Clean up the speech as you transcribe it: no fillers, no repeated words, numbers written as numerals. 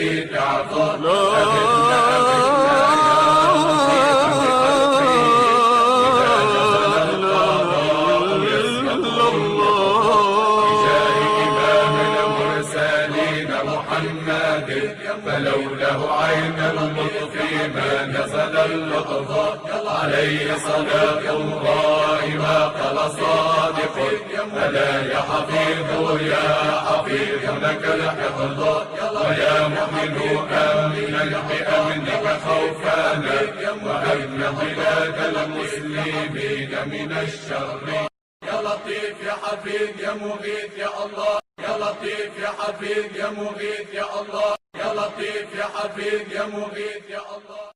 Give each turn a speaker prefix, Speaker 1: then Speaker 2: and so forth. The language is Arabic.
Speaker 1: شريف عطاء. فلوله عين اللطف ما نزل اللطف عليه صلاة الله ما قال صادق. ألا يا حفيظ يا حفيظ لك الحفظ ويا مؤمن أمن بأمنك خوفانا وأمن بلاد المسلمين من الشر. يا لطيف يا حفيظ يا مغيث يا الله. يا لطيف يا حفيظ يا مغيث يا الله. يا لطيف يا حفيظ يا مغيث يا الله.